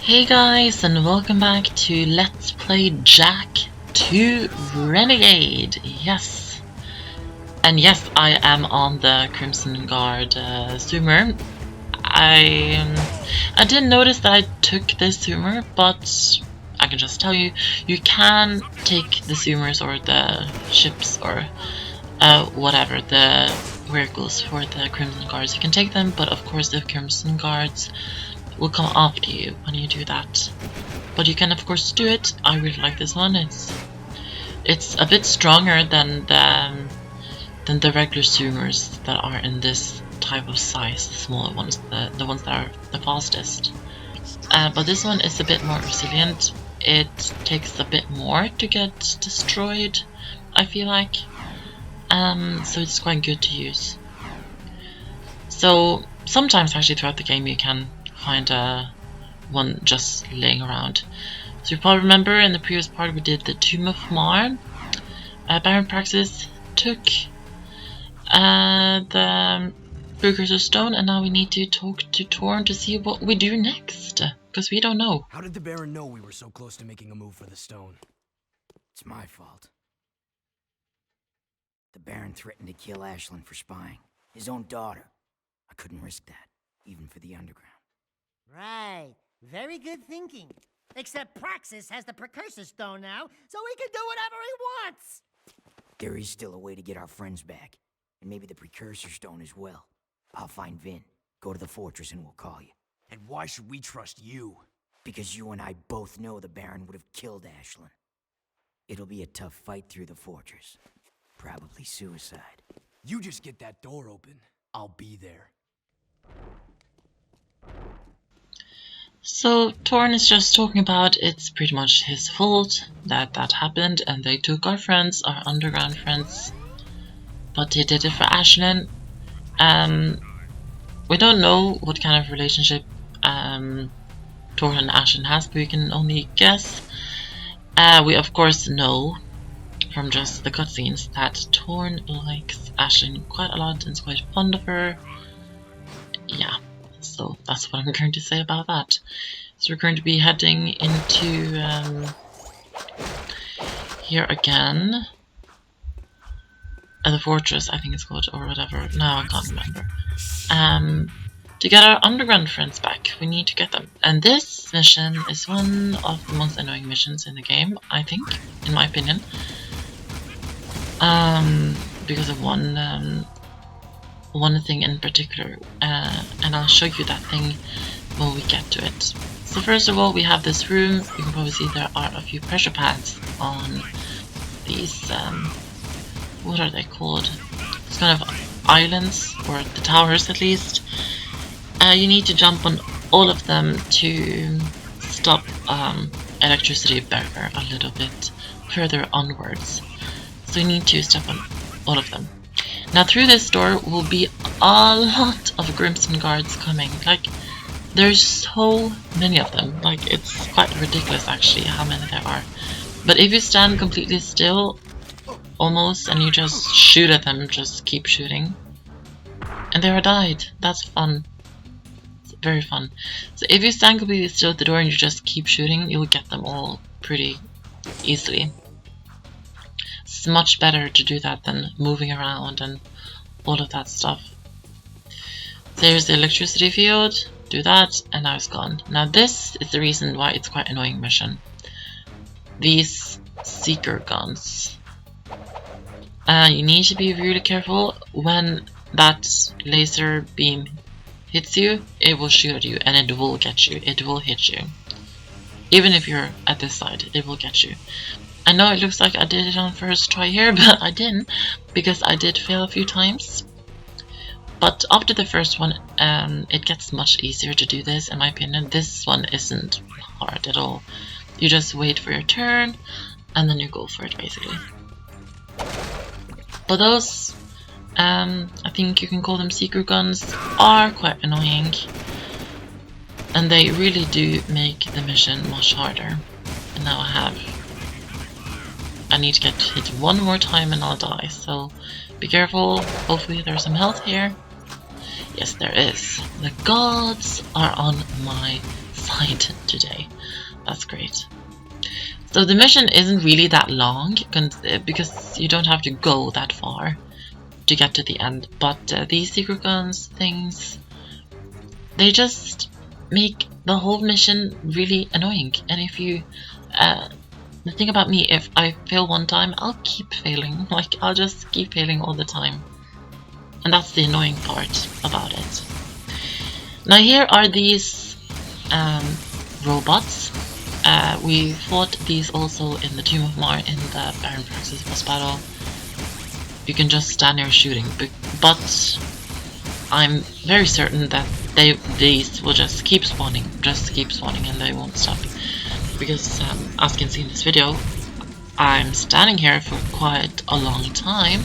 Hey guys, and welcome back to Let's Play Jak 2 Renegade. Yes. And yes, I am on the Crimson Guard zoomer. I didn't notice that I took this zoomer, but I can just tell you, you can take the zoomers or the ships or whatever, the vehicles for the Crimson Guards. You can take them, but of course the Crimson Guards will come after you when you do that. But you can of course do it. I really like this one. It's a bit stronger than the regular zoomers that are in this type of size, the smaller ones, the ones that are the fastest. But this one is a bit more resilient. It takes a bit more to get destroyed, I feel like. So it's quite good to use. So sometimes actually throughout the game you can find one just laying around. So you probably remember in the previous part we did the Tomb of Mar. Baron Praxis took the Precursor Stone, and now we need to talk to Torn to see what we do next, because we don't know. How did the Baron know we were so close to making a move for the stone? It's my fault. The Baron threatened to kill Ashlyn for spying. His own daughter. I couldn't risk that, even for the underground. Right. Very good thinking. Except Praxis has the Precursor Stone now, so he can do whatever he wants! There is still a way to get our friends back. And maybe the Precursor Stone as well. I'll find Vin. Go to the fortress and we'll call you. And why should we trust you? Because you and I both know the Baron would have killed Ashlyn. It'll be a tough fight through the fortress. Probably suicide. You just get that door open. I'll be there. So Torn is just talking about it's pretty much his fault that happened, and they took our friends, our underground friends, but they did it for Ashlyn. We don't know what kind of relationship Torn and Ashlyn has, but we can only guess. We of course know from just the cutscenes that Torn likes Ashlyn quite a lot and is quite fond of her. Yeah. So that's what I'm going to say about that. So we're going to be heading into here again. The fortress, I think it's called, or whatever. No, I can't remember. To get our underground friends back, we need to get them. And this mission is one of the most annoying missions in the game, I think, in my opinion. Because of one thing in particular, and I'll show you that thing when we get to it. So first of all, we have this room. You can probably see there are a few pressure pads on these, what are they called? It's kind of islands, or the towers at least. You need to jump on all of them to stop electricity barrier a little bit further onwards. So you need to step on all of them. Now through this door will be a lot of Crimson Guards coming. Like, there's so many of them. Like, it's quite ridiculous actually how many there are. But if you stand completely still, almost, and you just shoot at them, just keep shooting, and they are died. That's fun. It's very fun. So if you stand completely still at the door and you just keep shooting, you'll get them all pretty easily. It's much better to do that than moving around and all of that stuff. There's the electricity field, do that, and now it's gone. Now this is the reason why it's quite an annoying mission. These seeker guns. You need to be really careful. When that laser beam hits you, it will shoot at you and it will get you. It will hit you. Even if you're at this side, it will get you. I know it looks like I did it on first try here, but I didn't, because I did fail a few times. But after the first one, it gets much easier to do this, in my opinion. This one isn't hard at all. You just wait for your turn, and then you go for it, basically. But those, I think you can call them seeker guns, are quite annoying. And they really do make the mission much harder. And now I need to get hit one more time and I'll die, so be careful. Hopefully there's some health here. Yes, there is. The gods are on my side today. That's great. So the mission isn't really that long because you don't have to go that far to get to the end, but these secret guns things, they just make the whole mission really annoying. And if you the thing about me, if I fail one time, I'll keep failing. Like, I'll just keep failing all the time. And that's the annoying part about it. Now here are these robots. We fought these also in the Tomb of Mar in the Baron Praxis boss battle. You can just stand there shooting, but I'm very certain that these will just keep spawning, and they won't stop. Because as you can see in this video, I'm standing here for quite a long time,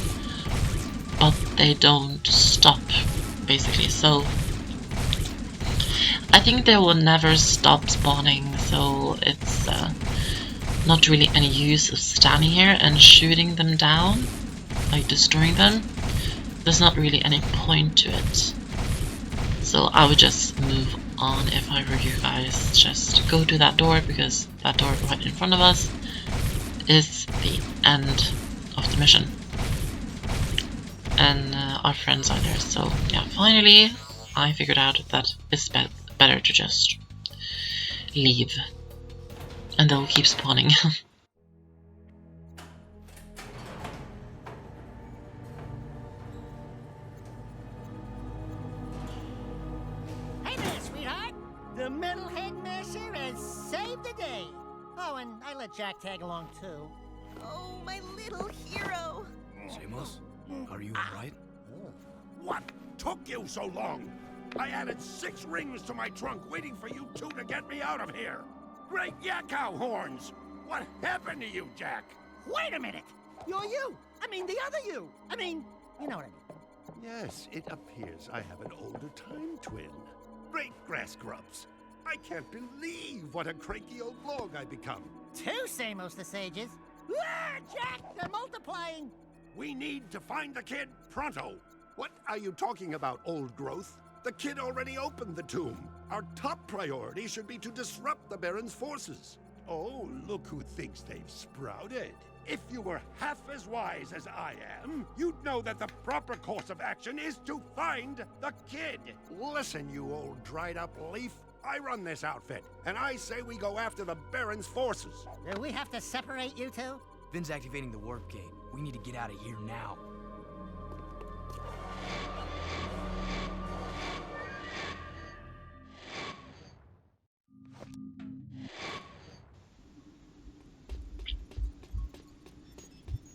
but they don't stop, basically. So I think they will never stop spawning, so it's not really any use of standing here and shooting them down, like destroying them. There's not really any point to it. So I would just move on if I were you guys. Just go to that door, because that door right in front of us is the end of the mission. And our friends are there, so yeah, finally I figured out that it's better to just leave, and they'll keep spawning. Hey there, sweetheart. The metalhead masher has saved the day. Oh, and I let Jak tag along too. Oh, my little hero. Samos, are you alright? What took you so long? I added 6 rings to my trunk waiting for you 2 to get me out of here. Great yakkow horns! What happened to you, Jak? Wait a minute. You're you. I mean, the other you. I mean, you know what I mean. Yes, it appears I have an older time twin. Great grass grubs. I can't believe what a cranky old log I become. 2 Samos the Sages. Ah, Jak, they're multiplying. We need to find the kid pronto. What are you talking about, old growth? The kid already opened the tomb. Our top priority should be to disrupt the Baron's forces. Oh, look who thinks they've sprouted. If you were half as wise as I am, you'd know that the proper course of action is to find the kid. Listen, you old dried-up leaf. I run this outfit, and I say we go after the Baron's forces. Do we have to separate you two? Vin's activating the warp gate. We need to get out of here now.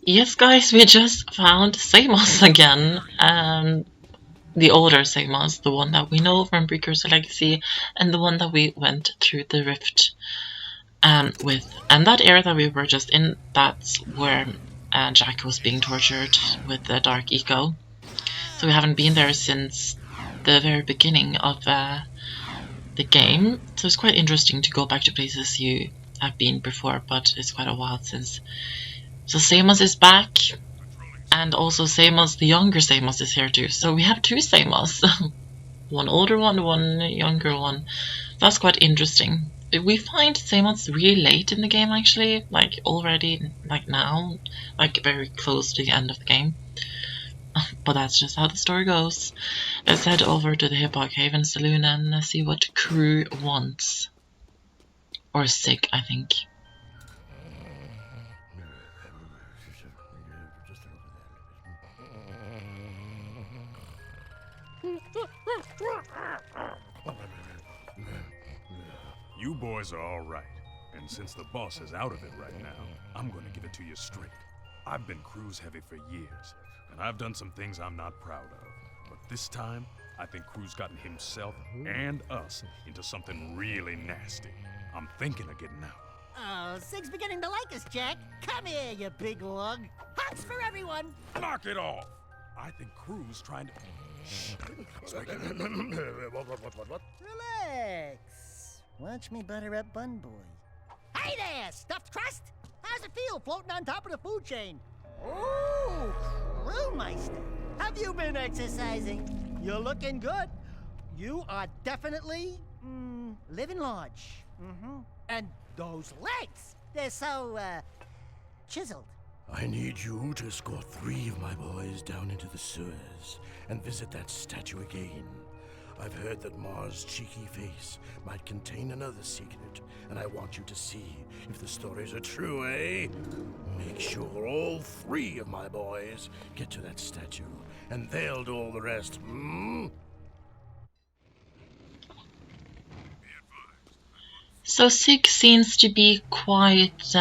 Yes, guys, we just found Samos again. The older Samos, the one that we know from Precursor Legacy, and the one that we went through the rift with. And that area that we were just in, that's where Jak was being tortured with the Dark Eco. So we haven't been there since the very beginning of the game. So it's quite interesting to go back to places you have been before, but it's quite a while since. So Samos is back, and also Samos, the younger Samos, is here too. So we have 2 Samos, one older one, one younger one. That's quite interesting. We find Samos really late in the game, actually, like already, like now, like very close to the end of the game. But that's just how the story goes. Let's head over to the Hippo Haven Saloon and see what Crew wants. Or Sig, I think. You boys are all right, and since the boss is out of it right now, I'm gonna give it to you straight. I've been cruise heavy for years, and I've done some things I'm not proud of. But this time, I think Crew's gotten himself and us into something really nasty. I'm thinking of getting out. Oh, Sig's beginning to like us, Jak. Come here, you big lug. Hugs for everyone. Knock it off! I think Crew's trying to... What? Relax. Watch me butter up Bun Boy. Hey there, stuffed crust! How's it feel floating on top of the food chain? Ooh, Crewmeister. Have you been exercising? You're looking good. You are definitely Living large. And those legs, they're so, chiseled. I need you to escort 3 of my boys down into the sewers and visit that statue again. I've heard that Mars' cheeky face might contain another secret, and I want you to see if the stories are true, eh? Make sure all 3 of my boys get to that statue, and they'll do all the rest, hmm? So Sig seems to be quite,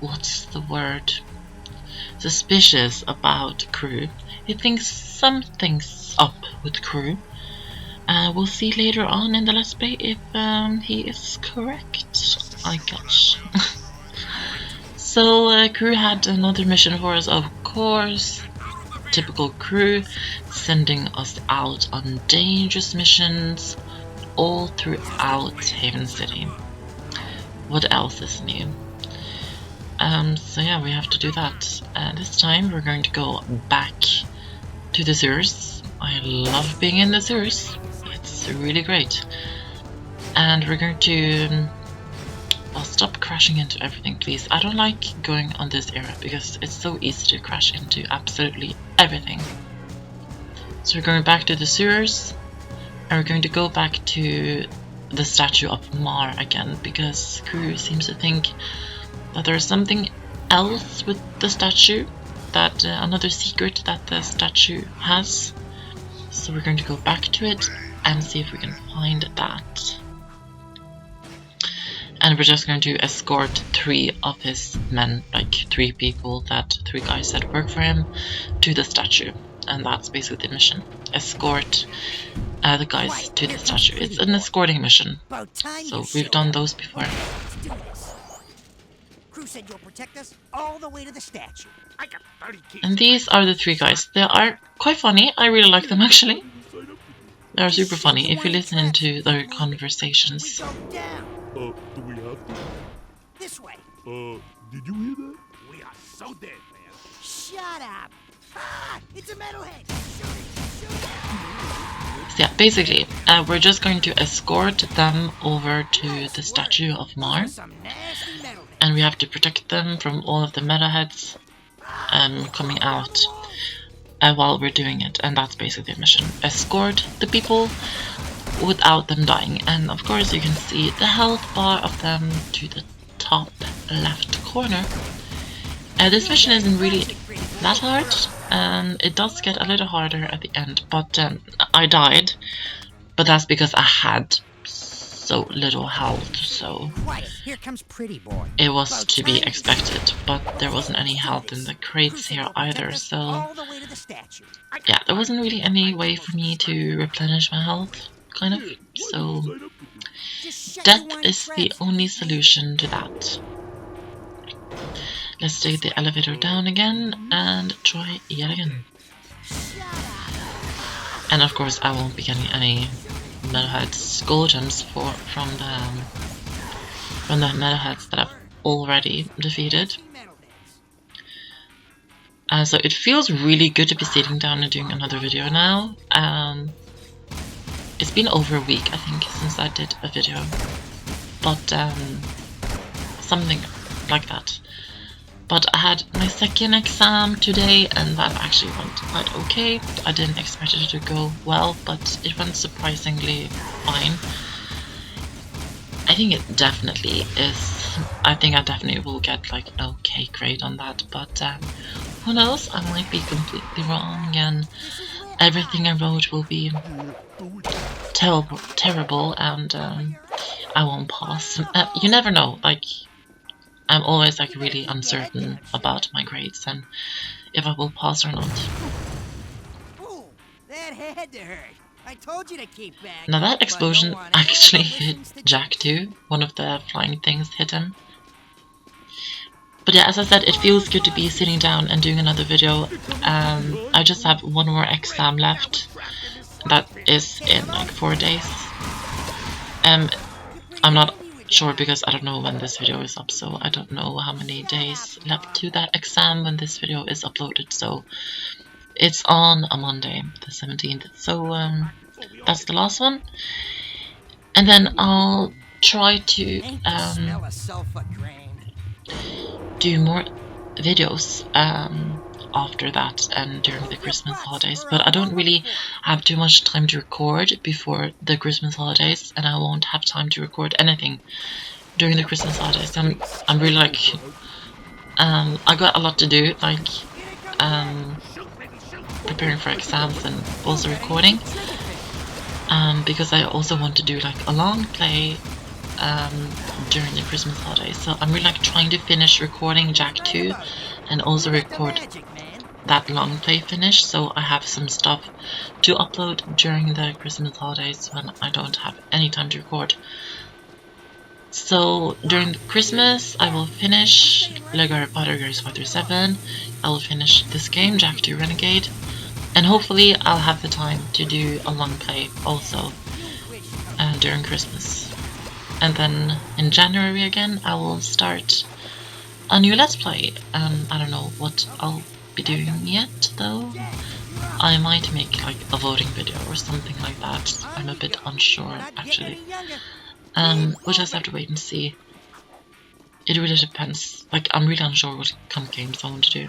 what's the word? Suspicious about Crew. He thinks something's up with Crew. We'll see later on in the Let's Play if he is correct, I guess. So Crew had another mission for us, of course. Typical Crew, sending us out on dangerous missions all throughout Haven City. What else is new? So yeah, we have to do that. This time we're going to go back to the sewers. I love being in the sewers. It's really great. And we're going to... Well, stop crashing into everything, please. I don't like going on this area because it's so easy to crash into absolutely everything. So we're going back to the sewers. And we're going to go back to the statue of Mar again, because Crew seems to think that there's something else with the statue, that another secret that the statue has. So we're going to go back to it and see if we can find that. And we're just going to escort 3 of his men, like 3 people, 3 guys that work for him, to the statue. And that's basically the mission. Escort the guys to the statue. It's an escorting mission. So we've done those before. Crew said you'll protect us all the way to the statue. I got 30 keys. And these are the 3 guys. They are quite funny. I really like them actually. They're super funny if you listen to their conversations. We go down. Do we have to? This way. Did you hear that? We are so dead, man. Shut up. Ah, it's a metalhead. Shoot it. Shoot it. So yeah, basically, we're just going to escort them over to the statue of Mar. Some nasty metalhead. And we have to protect them from all of the metalheads coming out while we're doing it. And that's basically the mission. Escort the people without them dying. And of course you can see the health bar of them to the top left corner. This mission isn't really that hard. It does get a little harder at the end, but I died. But that's because I had so little health, so Here comes pretty boy. it was to be expected. But there wasn't any health in the crates here either, so All the way to the statue. yeah, there wasn't really any way for me to replenish my health, kind of. So Just shut death your wine is the trap. only solution to that. Let's take the elevator down again and try yet again. And of course I won't be getting any metalhead skull gems from the metalheads that I've already defeated. So it feels really good to be sitting down and doing another video now. It's been over a week, I think, since I did a video, but something like that. But I had my second exam today, and that actually went quite okay. I didn't expect it to go well, but it went surprisingly fine. I think it definitely is. I think I definitely will get like an okay grade on that, but who knows? I might be completely wrong, and everything I wrote will be terrible, and I won't pass. You never know. Like, I'm always like really uncertain about my grades and if I will pass or not. Ooh, that had to hurt. I told you to keep back. Now that but explosion no one actually ever hit listens to Jak too. One of the flying things hit him. But yeah, as I said, it feels good to be sitting down and doing another video. I just have one more exam left. That is in like 4 days. I'm not sure because I don't know when this video is up, so I don't know how many days left to that exam when this video is uploaded. So it's on a Monday, the 17th. So That's the last one. And then I'll try to Ain't the smell of sulfur drain? do more videos after that and during the Christmas holidays, but I don't really have too much time to record before the Christmas holidays, and I won't have time to record anything during the Christmas holidays. I'm really like I got a lot to do, like preparing for exams and also recording, because I also want to do like a long play during the Christmas holidays. So I'm really like trying to finish recording Jak 2 and also record that long play finish, so I have some stuff to upload during the Christmas holidays when I don't have any time to record. So during Christmas I will finish LEGO Harry Potter Years 5 through 7, I will finish this game, Jak 2 Renegade, and hopefully I'll have the time to do a long play also during Christmas. And then in January again I will start a new Let's Play. I don't know what I'll be doing yet though. I might make like a voting video or something like that. I'm a bit unsure actually. We'll just have to wait and see. It really depends. Like, I'm really unsure what kind of games I want to do.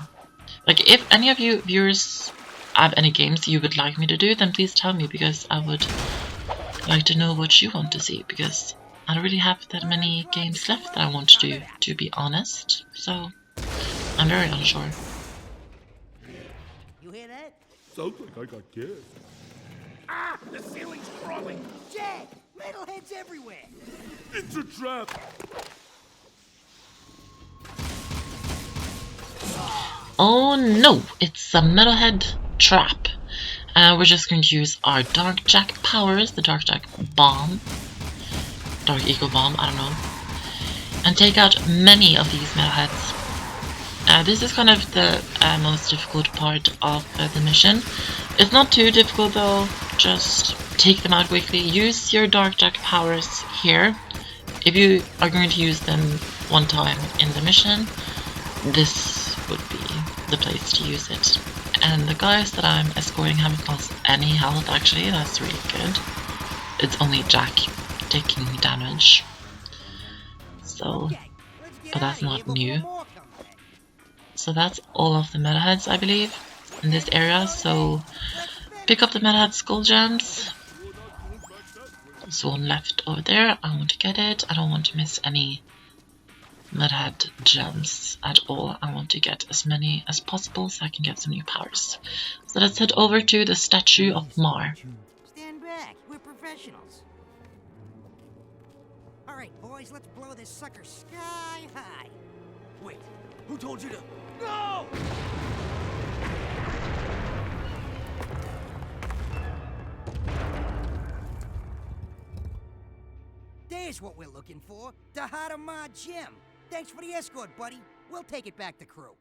Like, if any of you viewers have any games you would like me to do, then please tell me, because I would like to know what you want to see, because I don't really have that many games left that I want to do, to be honest. So, I'm very unsure. You hear that? Sounds like I got killed. Ah! The ceiling's crawling! Jak! Metalheads everywhere! It's a trap! Oh no! It's a metalhead trap. We're just going to use our Dark Jak powers, the Dark Jak bomb. Dark Eco Bomb, I don't know. And take out many of these metalheads. This is kind of the most difficult part of the mission. It's not too difficult though, just take them out quickly. Use your Dark Jak powers here. If you are going to use them one time in the mission, this would be the place to use it. And the guys that I'm escorting haven't lost any health actually, that's really good. It's only Jak taking damage. So, but that's not new. So that's all of the metalheads, I believe, in this area. So pick up the metalhead skull gems. There's one left over there. I want to get it. I don't want to miss any metalhead gems at all. I want to get as many as possible so I can get some new powers. So let's head over to the statue of Mar. Stand back. We're professionals. All right, boys, let's blow this sucker sky high. Wait, who told you to? No! There's what we're looking for. The heart of my gem. Thanks for the escort, buddy. We'll take it back to crew.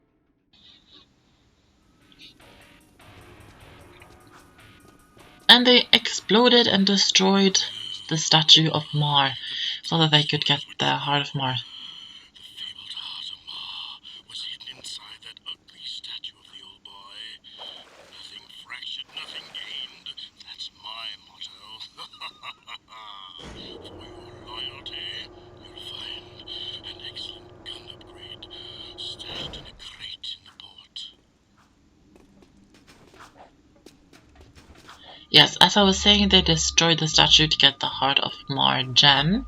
And they exploded and destroyed the statue of Mar so that they could get the heart of Mar. Was hidden inside that ugly statue of the old boy. Nothing fractured, nothing gained. That's my motto. For your loyalty, you'll find an excellent gun upgrade stashed in a crate in the port. Yes, as I was saying, they destroyed the statue to get the heart of Mar gem.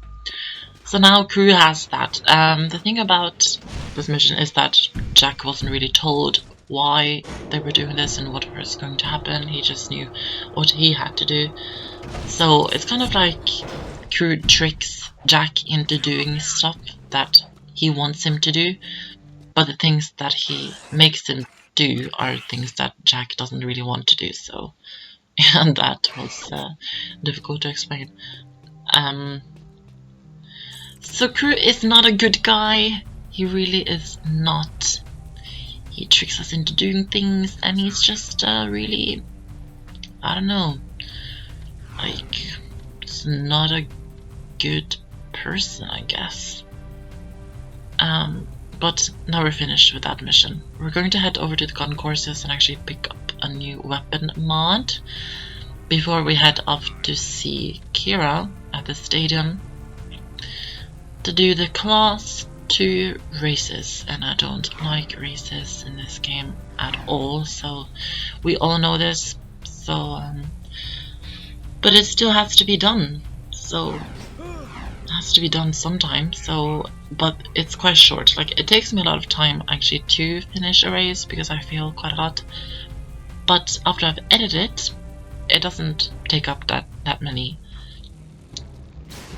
So now crew has that. The thing about this mission is that Jak wasn't really told why they were doing this and what was going to happen. He just knew what he had to do. So it's kind of like crew tricks Jak into doing stuff that he wants him to do, but the things that he makes him do are things that Jak doesn't really want to do. So, and that was difficult to explain. So Crew is not a good guy. He really is not. He tricks us into doing things, and he's just really, I don't know, like, he's not a good person, I guess. But now we're finished with that mission. We're going to head over to the gun courses and actually pick up a new weapon mod. before we head off to see Kira at the stadium to do the class 2 races. And I don't like races in this game at all, so we all know this. So but it still has to be done, so it has to be done sometime. So but it's quite short. Like, it takes me a lot of time actually to finish a race because I fail quite a lot, but after I've edited it doesn't take up that many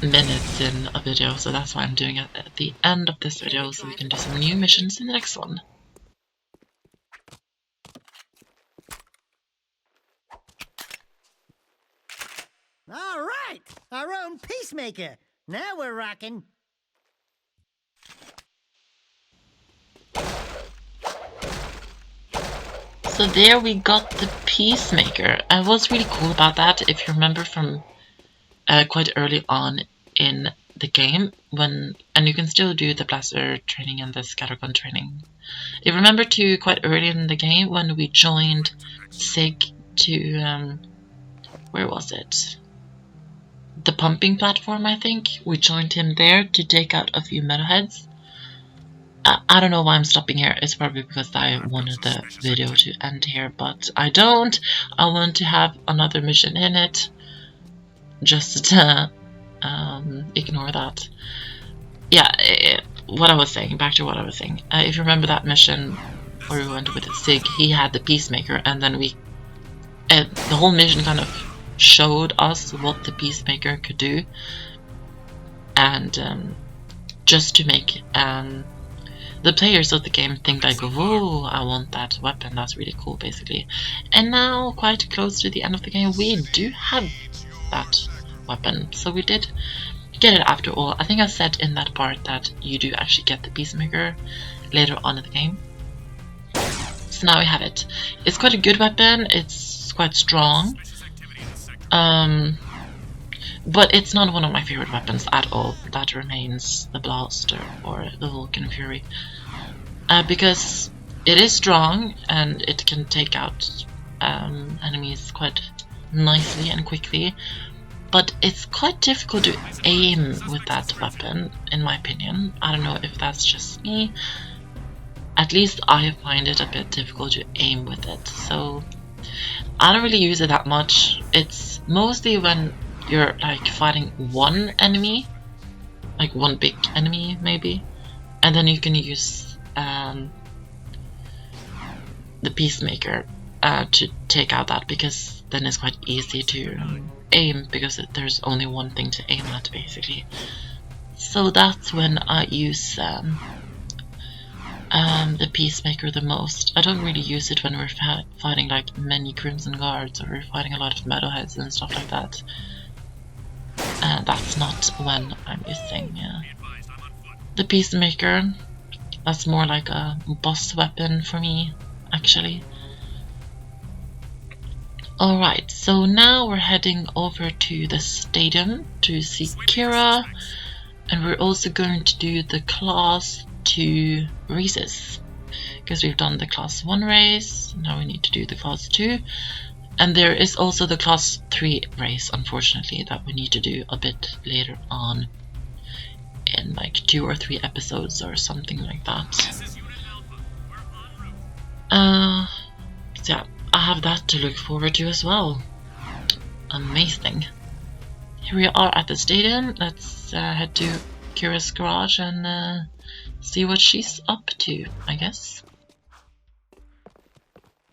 minutes in a video, so that's why I'm doing it at the end of this video, so we can do some new missions in the next one. All right, our own peacemaker. Now we're rocking. So there we got the Peacemaker, and what's really cool about that, if you remember from quite early on in the game, and you can still do the blaster training and the scattergun training. If you remember too, quite early in the game when we joined Sig to where was it? The pumping platform, I think. We joined him there to take out a few metalheads. I don't know why I'm stopping here. It's probably because I wanted the video to end here, but I don't. I want to have another mission in it. Just ignore that. Yeah, what I was saying, back to what I was saying. If you remember that mission where we went with Sig, he had the Peacemaker, and then the whole mission kind of showed us what the Peacemaker could do, and just to make the players of the game think like, whoa, I want that weapon, that's really cool, basically. And now, quite close to the end of the game, we do have that weapon, so we did get it after all. I think I said in that part that you do actually get the Peacemaker later on in the game. So now we have it. It's quite a good weapon, it's quite strong. But it's not one of my favorite weapons at all. That remains the Blaster or the Vulcan Fury. Because it is strong and it can take out enemies quite nicely and quickly. But it's quite difficult to aim with that weapon, in my opinion. I don't know if that's just me. At least I find it a bit difficult to aim with it. So I don't really use it that much. It's mostly when you're like fighting one enemy, like one big enemy maybe, and then you can use the Peacemaker to take out that, because then it's quite easy to aim, because there's only one thing to aim at basically. So that's when I use the Peacemaker the most. I don't really use it when we're fighting like many Crimson Guards or we're fighting a lot of Metalheads and stuff like that. That's not when I'm using the Peacemaker. That's more like a boss weapon for me, actually. Alright, so now we're heading over to the stadium to see Kira, and we're also going to do the Class 2 races, because we've done the Class 1 race, now we need to do the Class 2. And there is also the Class 3 race, unfortunately, that we need to do a bit later on in like 2 or 3 episodes or something like that. So yeah, I have that to look forward to as well. Amazing. Here we are at the stadium. Let's head to Kira's garage and see what she's up to, I guess.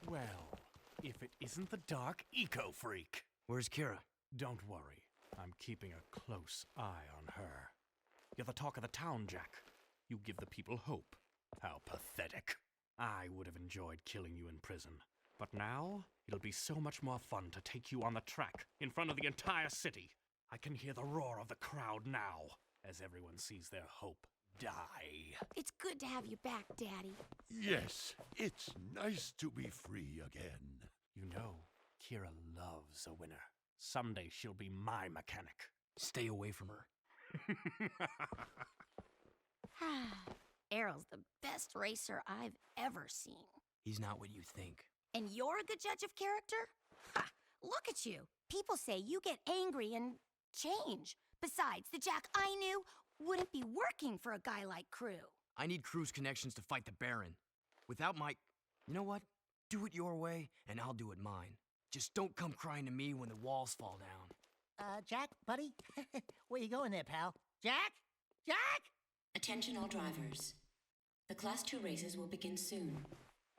Well, if it isn't the dark eco-freak. Where's Kira? Don't worry, I'm keeping a close eye on her. You're the talk of the town, Jak. You give the people hope. How pathetic. I would have enjoyed killing you in prison. But now, it'll be so much more fun to take you on the track, in front of the entire city. I can hear the roar of the crowd now, as everyone sees their hope die. It's good to have you back, Daddy. Yes, it's nice to be free again. You know, Kira loves a winner. Someday she'll be my mechanic. Stay away from her. Errol's the best racer I've ever seen. He's not what you think. And you're a good judge of character? Ha! Look at you. People say you get angry and change. Besides, the Jak I knew wouldn't be working for a guy like Crew. I need Crew's connections to fight the Baron. Without my... You know what? Do it your way, and I'll do it mine. Just don't come crying to me when the walls fall down. Jak, buddy? Where you going there, pal? Jak? Jak? Attention all drivers. The Class 2 races will begin soon.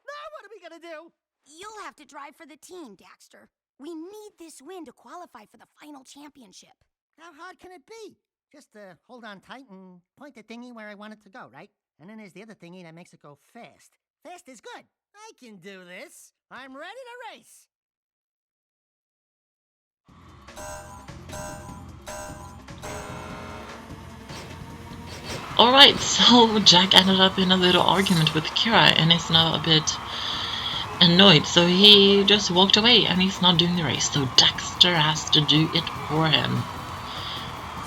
Now what are we gonna do? You'll have to drive for the team, Daxter. We need this win to qualify for the final championship. How hard can it be? Just hold on tight and point the thingy where I want it to go, right? And then there's the other thingy that makes it go fast. Fast is good. I can do this. I'm ready to race. Alright, so Jak ended up in a little argument with Kira and is now a bit annoyed, so he just walked away and he's not doing the race, so Daxter has to do it for him.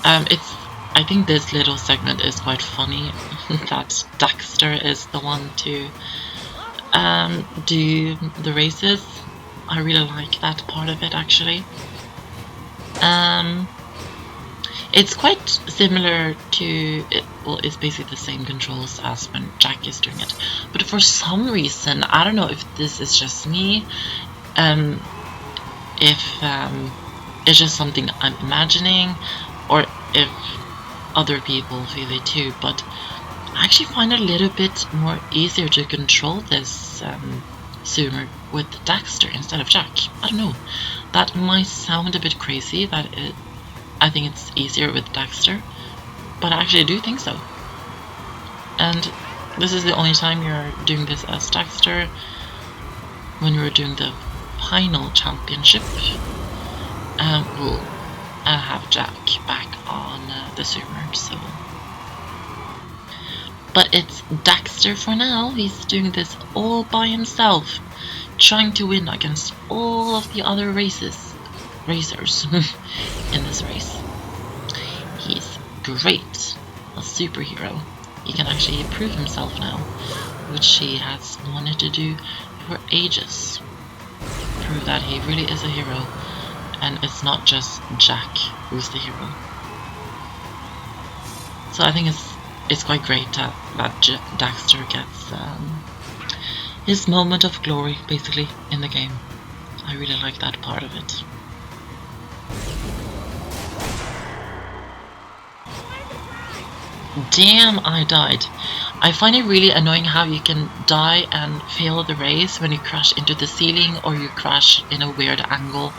I think this little segment is quite funny that Daxter is the one to do the races. I really like that part of it, actually. It's quite similar to it. Well, it's basically the same controls as when Jak is doing it, but for some reason, I don't know if this is just me, if it's just something I'm imagining, or if other people feel it too, but I actually find it a little bit more easier to control this zoomer with Daxter instead of Jak. I don't know. That might sound a bit crazy, I think it's easier with Daxter, but I actually do think so. And this is the only time you're doing this as Daxter. When you're doing the final championship, we'll have Jak back on the zoomer, so... But it's Daxter for now. He's doing this all by himself, trying to win against all of the other racers in this race. He's great, a superhero. He can actually prove himself now, which he has wanted to do for ages. Prove that he really is a hero, and it's not just Jak who's the hero. So I think it's quite great that Daxter gets his moment of glory, basically, in the game. I really like that part of it. Damn, I died. I find it really annoying how you can die and fail the race when you crash into the ceiling or you crash in a weird angle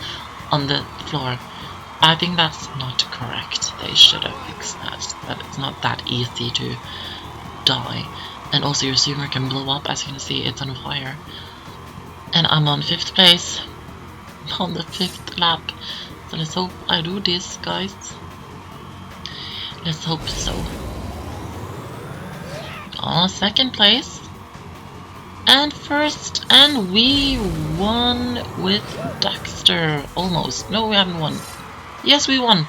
on the floor. I think that's not correct. They should have fixed that it's not that easy to die. And also your zoomer can blow up, as you can see, it's on fire. And I'm on 5th place, on the 5th lap. So let's hope I do this, guys. Let's hope so. 2nd place. And 1st, and we won with Daxter. Almost. No, we haven't won. Yes, we won.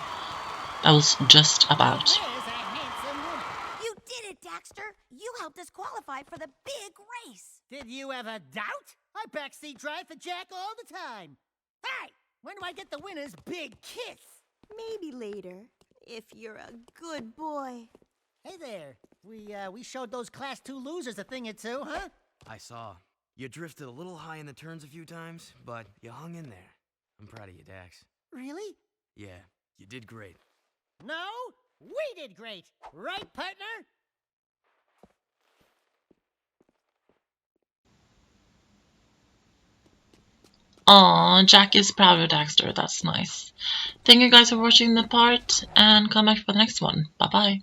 That was just about. There's a handsome winner. You did it, Daxter. You helped us qualify for the big race. Did you ever doubt? I backseat drive for Jak all the time. Hey, when do I get the winner's big kiss? Maybe later, if you're a good boy. Hey there. We showed those Class 2 losers a thing or two, huh? I saw. You drifted a little high in the turns a few times, but you hung in there. I'm proud of you, Dax. Really? Yeah, you did great. No, we did great. Right, partner? Aww, Jak is proud of Daxter. That's nice. Thank you guys for watching the part, and come back for the next one. Bye bye.